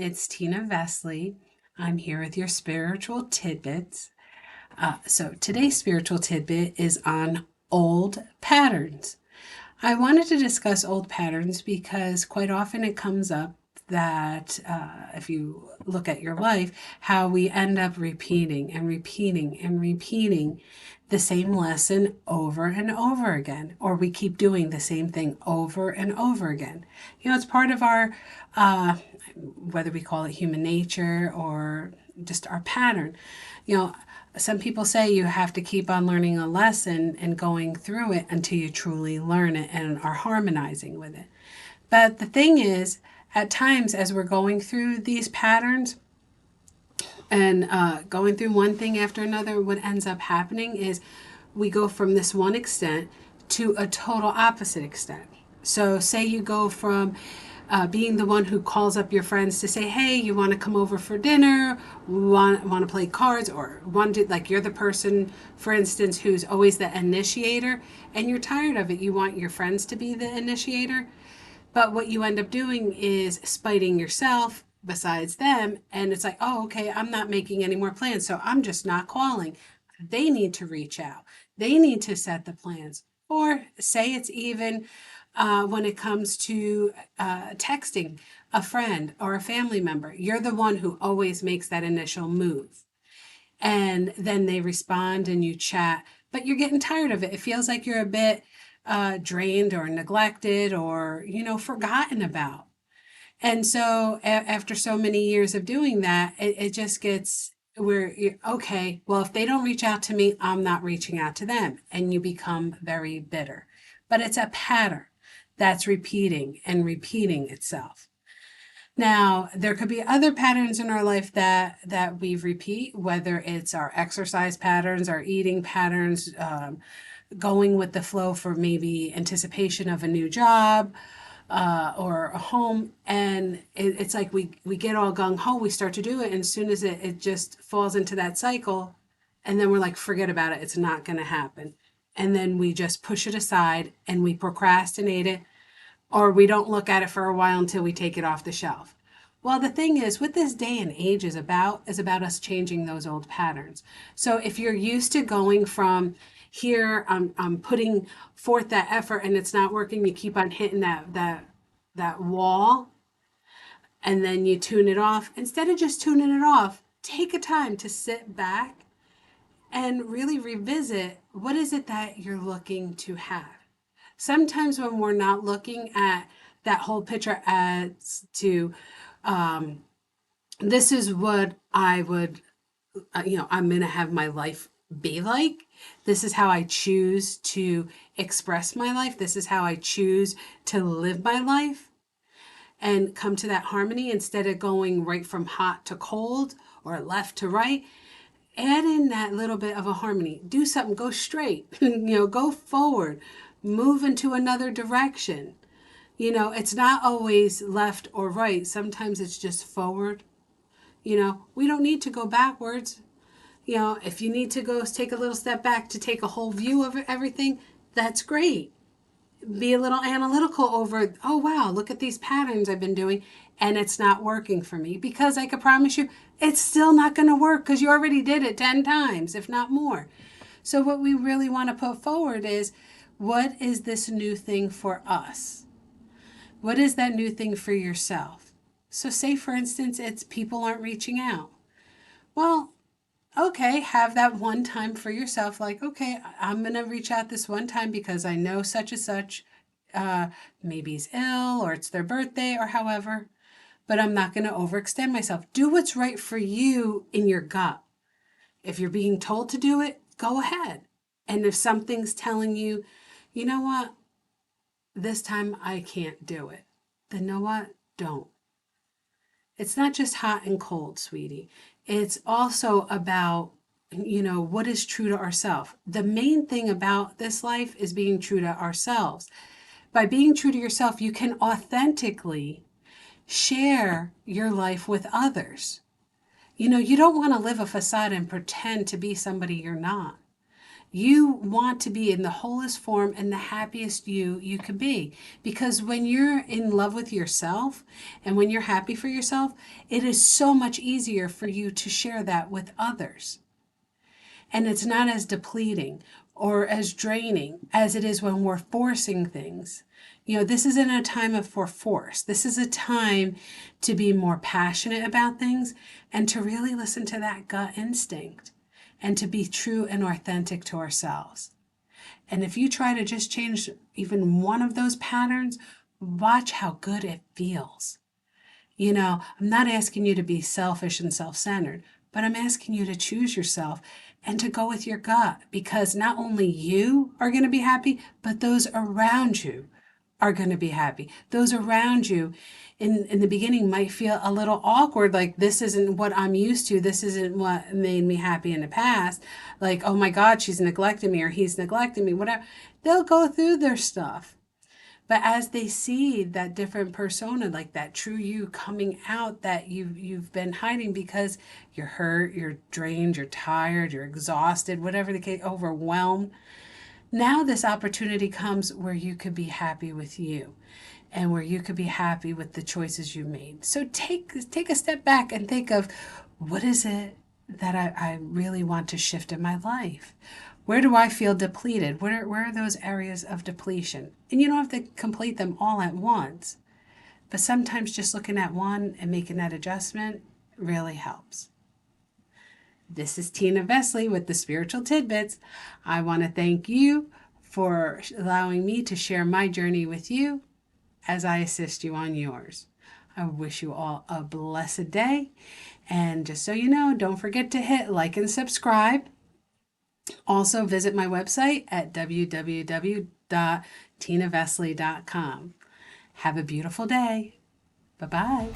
it's Tina Vesely. I'm here with your spiritual tidbits. So today's spiritual tidbit is on old patterns. I wanted to discuss old patterns because quite often it comes up that if you look at your life, how we end up repeating and repeating and repeating the same lesson over and over again, or we keep doing the same thing over and over again. It's part of our, whether we call it human nature or just our pattern. You know, some people say you have to keep on learning a lesson and going through it until you truly learn it and are harmonizing with it. But the thing is, at times as we're going through these patterns and going through one thing after another, what ends up happening is we go from this one extent to a total opposite extent. So say you go from being the one who calls up your friends to say, hey, you want to come over for dinner, want to play cards, or want to, like, you're the person, for instance, who's always the initiator, and you're tired of it. You want your friends to be the initiator. But what you end up doing is spiting yourself besides them. And it's like, oh, okay, I'm not making any more plans. So I'm just not calling. They need to reach out. They need to set the plans. Or say it's even when it comes to texting a friend or a family member. You're the one who always makes that initial move. And then they respond and you chat, but you're getting tired of it. It feels like you're a bit drained or neglected or, forgotten about. And so after so many years of doing that, it just gets where, okay, well, if they don't reach out to me, I'm not reaching out to them. And you become very bitter. But it's a pattern that's repeating and repeating itself. Now, there could be other patterns in our life that we repeat, whether it's our exercise patterns, our eating patterns, going with the flow for maybe anticipation of a new job or a home. And it's like we get all gung-ho, we start to do it, and as soon as it just falls into that cycle, and then we're like, forget about it, it's not going to happen. And then we just push it aside and we procrastinate it, or we don't look at it for a while until we take it off the shelf. Well, the thing is, what this day and age is about us changing those old patterns. So if you're used to going from here, I'm putting forth that effort and it's not working, you keep on hitting that wall, and then you tune it off. Instead of just tuning it off, take a time to sit back and really revisit, what is it that you're looking to have? Sometimes when we're not looking at that whole picture as to, this is what I would, I'm going to have my life be like. This is how I choose to express my life. This is how I choose to live my life, and come to that harmony instead of going right from hot to cold or left to right. Add in that little bit of a harmony. Do something, go straight, go forward, move into another direction. It's not always left or right. Sometimes it's just forward. We don't need to go backwards. If you need to go take a little step back to take a whole view of everything, that's great. Be a little analytical over, oh, wow, look at these patterns I've been doing, and it's not working for me. Because I can promise you, it's still not going to work because you already did it 10 times, if not more. So what we really want to put forward is, what is this new thing for us? What is that new thing for yourself? So say, for instance, it's people aren't reaching out. Well, okay, have that one time for yourself. Like, okay, I'm going to reach out this one time because I know such and such maybe is ill or it's their birthday or however, but I'm not going to overextend myself. Do what's right for you in your gut. If you're being told to do it, go ahead. And if something's telling you, you know what, this time I can't do it, then know what? Don't. It's not just hot and cold, sweetie. It's also about, what is true to ourselves. The main thing about this life is being true to ourselves. By being true to yourself, you can authentically share your life with others. You don't want to live a facade and pretend to be somebody you're not. You want to be in the wholest form and the happiest you can be. Because when you're in love with yourself and when you're happy for yourself, it is so much easier for you to share that with others. And it's not as depleting or as draining as it is when we're forcing things. This isn't a time for force. This is a time to be more passionate about things and to really listen to that gut instinct and to be true and authentic to ourselves. And if you try to just change even one of those patterns, watch how good it feels. I'm not asking you to be selfish and self-centered, but I'm asking you to choose yourself and to go with your gut, because not only you are going to be happy, but those around you are going to be happy. Those around you in the beginning might feel a little awkward, like this isn't what I'm used to. This isn't what made me happy in the past. Like, oh my God, she's neglecting me or he's neglecting me, whatever. They'll go through their stuff. But as they see that different persona, like that true you coming out that you've been hiding because you're hurt, you're drained, you're tired, you're exhausted, whatever the case, overwhelmed. Now this opportunity comes where you could be happy with you and where you could be happy with the choices you made. So take a step back and think of, what is it that I really want to shift in my life? Where do I feel depleted? Where are those areas of depletion? And you don't have to complete them all at once, but sometimes just looking at one and making that adjustment really helps. This is Tina Vesely with the Spiritual Tidbits. I want to thank you for allowing me to share my journey with you as I assist you on yours. I wish you all a blessed day. And just so you know, don't forget to hit like and subscribe. Also visit my website at www.tinavesely.com. Have a beautiful day. Bye-bye.